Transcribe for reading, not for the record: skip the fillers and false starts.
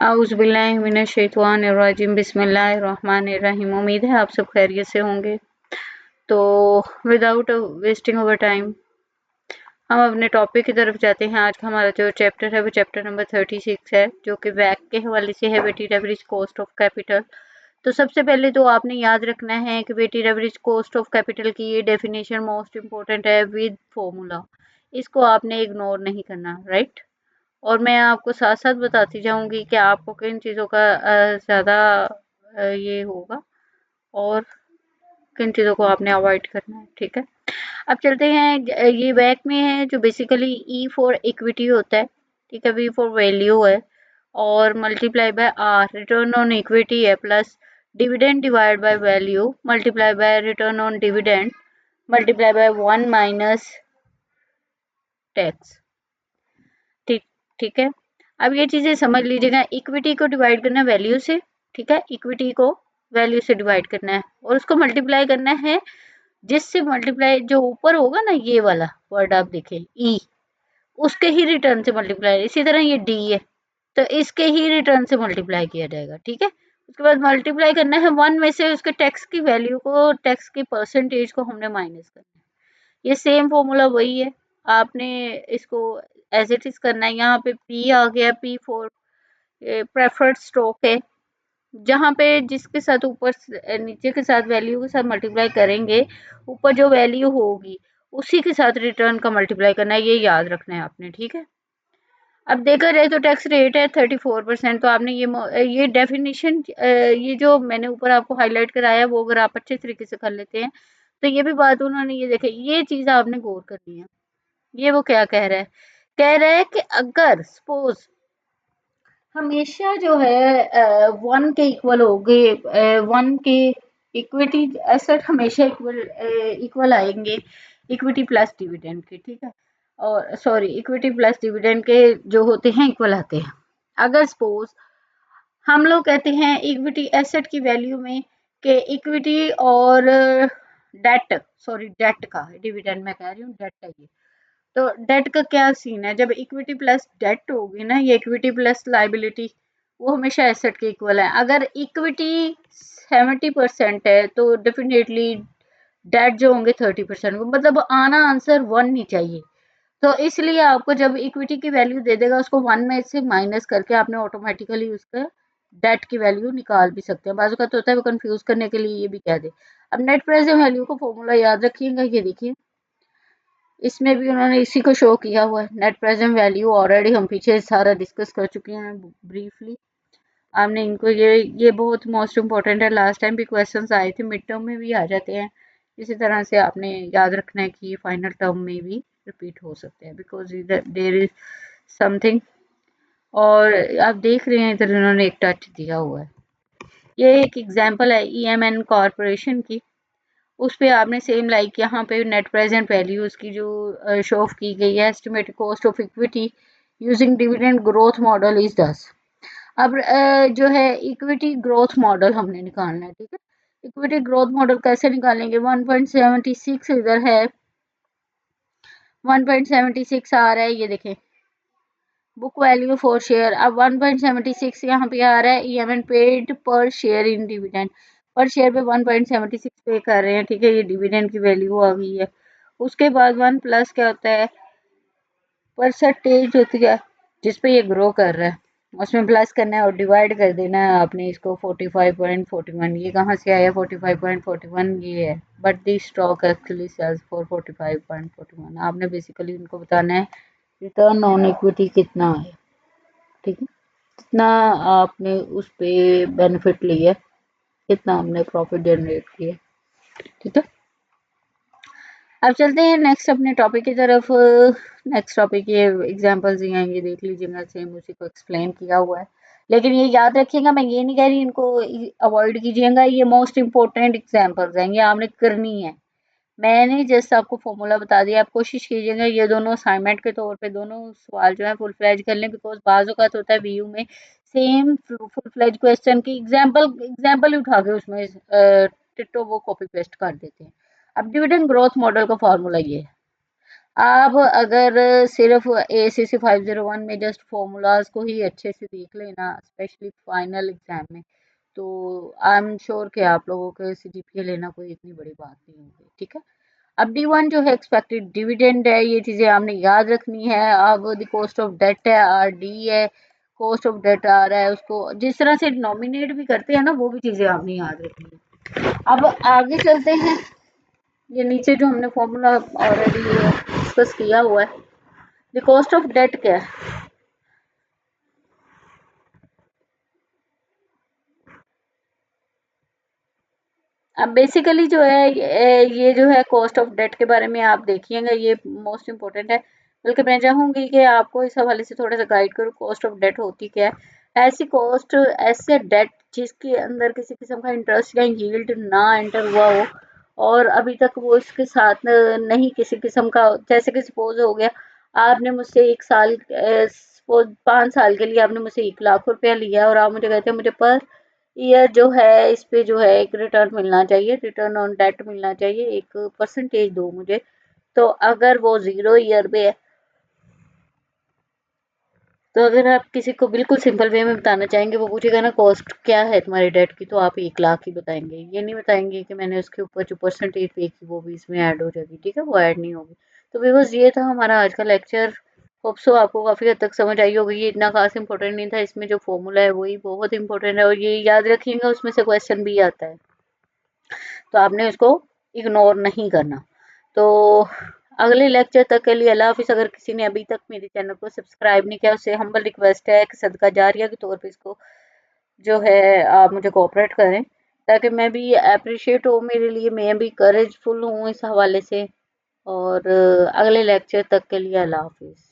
औज़ुबिल्लाहिमिनश्शैतानिर्रजीम बिस्मिल्लाहिर्रहमानिर्रहीम। उम्मीद है आप सब खैरियत से होंगे। तो विदाउट वेस्टिंग ओवर टाइम हम अपने टॉपिक की तरफ जाते हैं। आज का हमारा जो चैप्टर है वो चैप्टर नंबर 36 है, जो कि वैक के हवाले से है, weighted average cost of capital. तो सबसे पहले तो आपने याद रखना है कि weighted average cost of capital की ये डेफिनेशन मोस्ट इम्पोर्टेंट है विद फॉर्मूला। इसको आपने इग्नोर नहीं करना, राइट। और मैं आपको साथ साथ बताती जाऊंगी कि आपको किन चीज़ों का ज़्यादा ये होगा और किन चीज़ों को आपने अवॉइड करना है, ठीक है। अब चलते हैं, ये वैक में है जो बेसिकली ई फॉर इक्विटी होता है, ठीक है, वी फॉर वैल्यू है, और multiply by r return on equity है, plus dividend divide by value multiply by return on dividend multiply by 1 minus tax, ठीक ठीक है। अब ये चीज़ें समझ लीजिएगा, इक्विटी को डिवाइड करना है वैल्यू से, ठीक है, इक्विटी को वैल्यू से डिवाइड करना है और उसको मल्टीप्लाई करना है, जिससे मल्टीप्लाई जो ऊपर होगा ना, ये वाला वर्ड आप देखें ई, उसके ही रिटर्न से मल्टीप्लाई। इसी तरह ये डी है तो इसके ही रिटर्न से मल्टीप्लाई किया जाएगा, ठीक है। उसके बाद मल्टीप्लाई करना है 1 में से उसके टैक्स की वैल्यू को, टैक्स की परसेंटेज को हमने माइनस करना है। ये सेम फॉर्मूला वही है, आपने इसको एज इट इज करना है। यहाँ पे पी आ गया, पी फॉर प्रेफर्ड स्टॉक है, जहाँ पे जिसके साथ ऊपर नीचे के साथ वैल्यू के साथ मल्टीप्लाई करेंगे, ऊपर जो वैल्यू होगी उसी के साथ रिटर्न का मल्टीप्लाई करना है, ये याद रखना है आपने, ठीक है। अब देखा जाए तो टैक्स रेट है 34%। तो आपने ये डेफिनेशन, ये जो मैंने ऊपर आपको हाईलाइट कराया वो अगर आप अच्छे तरीके से कर लेते हैं तो ये भी बात उन्होंने, ये देखे, ये चीज़ आपने गौर करनी है। ये वो क्या कह रहा है, कह रहा है कि अगर सपोज हमेशा जो है 1 के इक्वल हो गए, 1 के इक्विटी एसेट हमेशा इक्वल आएंगे इक्विटी प्लस डिविडेंड के, ठीक है, और सॉरी इक्विटी प्लस डिविडेंड के जो होते हैं इक्वल आते हैं। अगर सपोज हम लोग कहते हैं इक्विटी एसेट की वैल्यू में कि इक्विटी और डेट, सॉरी डेट का डिविडेंड मैं कह रही हूँ, डेट है ये। तो डेट का क्या सीन है, जब इक्विटी प्लस डेट होगी ना, ये इक्विटी प्लस लाइबिलिटी, वो हमेशा एसेट के इक्वल है। अगर इक्विटी 70% है तो डेफिनेटली डेट जो होंगे 30%, मतलब आना आंसर 1 नहीं चाहिए। तो इसलिए आपको जब इक्विटी की वैल्यू दे देगा उसको 1 में से माइनस करके आपने ऑटोमेटिकली उसका डेट की वैल्यू निकाल भी सकते हैं। बाजू का तो होता है वो कंफ्यूज करने के लिए ये भी कह दे। अब नेट प्रेजेंट वैल्यू को फॉर्मूला याद रखिएगा, ये देखिए इसमें भी उन्होंने इसी को शो किया हुआ है। नेट प्रेजेंट वैल्यू ऑलरेडी हम पीछे सारा डिस्कस कर चुके हैं ब्रीफली। आपने इनको ये बहुत मोस्ट इम्पोर्टेंट है, लास्ट टाइम भी क्वेश्चंस आए थे, मिड टर्म में भी आ जाते हैं। इसी तरह से आपने याद रखना है कि ये फाइनल टर्म में भी रिपीट हो सकते हैं, बिकॉज देयर इज समथिंग। और आप देख रहे हैं इधर इन्होंने एक टच दिया हुआ है, ये एक एग्जांपल है ईएमएन कॉरपोरेशन की। उस पे आपने सेम लाइक यहाँ पे नेट प्रेजेंट वैल्यू उसकी जो शो ऑफ की गई है, estimated cost of equity using dividend growth model is 10। अब जो है इक्विटी ग्रोथ मॉडल हमने निकालना है, ठीक है। इक्विटी ग्रोथ मॉडल कैसे निकालेंगे, 1.76 इधर है, 1.76 आ रहा है, ये देखें बुक वैल्यू फॉर शेयर। अब 1.76 यहाँ पे आ रहा है, ईएमएन पेड पर शेयर इन डिविडेंड, पर शेयर पे 1.76 पे कर रहे हैं, ठीक है, ये डिविडेंड की वैल्यू आ गई है। उसके बाद 1 प्लस क्या होता है, परसेंटेज होती है जिस पे ये ग्रो कर रहा है, उसमें प्लस करना है और डिवाइड कर देना है आपने इसको 45.41। ये कहाँ से आया 45.41, ये है, but the stock actually sells for 45.41। आपने बेसिकली उनको बताना है रिटर्न ऑन इक्विटी कितना है, ठीक है, कितना आपने उस पे बेनिफिट लिया, कितना हमने प्रॉफिट जनरेट किया, ठीक है। अब चलते हैं नेक्स्ट अपने टॉपिक की तरफ। नेक्स्ट टॉपिक ये एग्जांपल्स ही हैं, ये देख लीजिएगा, सेम उसी को एक्सप्लेन किया हुआ है, लेकिन ये याद रखिएगा, मैं ये नहीं कह रही इनको अवॉइड कीजिएगा, ये मोस्ट इंपॉर्टेंट एग्जांपल्स हैं, ये आपने करनी है। मैंने जस्ट आपको फॉर्मूला बता दिया, आप कोशिश कीजिएगा ये दोनों असाइनमेंट के तौर पे दोनों सवाल जो है फुल फ्लैज कर लें, बिकॉज बाजू का तो होता है वीयू में सेम फुल फ्लैज क्वेश्चन की एग्जाम्पल ही उठा के उसमें टिट्टो वो कॉपी पेस्ट कर देते हैं। अब डिविडेंड ग्रोथ मॉडल का फार्मूला ये है, आप अगर सिर्फ ACC 501 में जस्ट फॉर्मूलाज को ही अच्छे से देख लेना, स्पेशली फाइनल एग्जाम में, तो आई एम श्योर कि आप लोगों के CGPA लेना कोई इतनी बड़ी बात नहीं होगी। ठीक है, अब D1 जो है एक्सपेक्टेड डिविडेंड है, ये चीजें आपने याद रखनी है। अब द कॉस्ट ऑफ डेट है, RD है, कॉस्ट ऑफ डेट आ रहा है, उसको जिस तरह से नॉमिनेट भी करते हैं ना, वो भी चीजें आपने याद रखनी है। अब आगे चलते हैं, ये नीचे जो हमने फॉर्मूला ऑलरेडी डिस्कस किया हुआ है, द कॉस्ट ऑफ डेट क्या है। अब बेसिकली जो है ये जो है कॉस्ट ऑफ डेट के बारे में आप देखिएगा, ये मोस्ट इम्पोर्टेंट है। बल्कि मैं चाहूंगी कि आपको इस हवाले से थोड़ा सा गाइड करूँ, कॉस्ट ऑफ डेट होती क्या है। ऐसी कॉस्ट, ऐसे डेट जिसके अंदर किसी किस्म का इंटरेस्ट या यील्ड ना एंटर हुआ हो, और अभी तक वो इसके साथ नहीं किसी किस्म का, जैसे कि सपोज हो गया आपने मुझसे 1 साल, सपोज 5 साल के लिए आपने मुझसे 1 लाख रुपया लिया, और आप मुझे कहते हैं मुझे पर ईयर जो है इस पे जो है एक रिटर्न मिलना चाहिए, रिटर्न ऑन डेट मिलना चाहिए, एक परसेंटेज दो मुझे। तो अगर वो 0 ईयर पे है, तो अगर आप किसी को बिल्कुल सिंपल वे में बताना चाहेंगे, वो पूछेगा ना कॉस्ट क्या है तुम्हारी डेट की, तो आप 1 लाख ही बताएंगे, ये नहीं बताएंगे कि मैंने उसके ऊपर जो परसेंटेज पे की वो भी इसमें ऐड हो जाएगी। ठीक है, वो ऐड नहीं होगी। तो बिकॉज ये था हमारा आज का लेक्चर। होप सो आपको काफ़ी हद तक समझ आई होगी। ये इतना खास इंपॉर्टेंट नहीं था, इसमें जो फॉर्मूला है वही बहुत इंपॉर्टेंट है, और ये याद रखिएगा उसमें से क्वेश्चन भी आता है, तो आपने उसको इग्नोर नहीं करना। तो अगले लेक्चर तक के लिए अल्लाह हाफिज़। अगर किसी ने अभी तक मेरे चैनल को सब्सक्राइब नहीं किया, उससे हम्बल रिक्वेस्ट है कि सदका जारिया के तौर पे इसको जो है आप मुझे कोऑपरेट करें, ताकि मैं भी अप्रिशिएट हो, मेरे लिए मैं भी करेजफुल हूँ इस हवाले से। और अगले लेक्चर तक के लिए अल्लाह हाफिज़।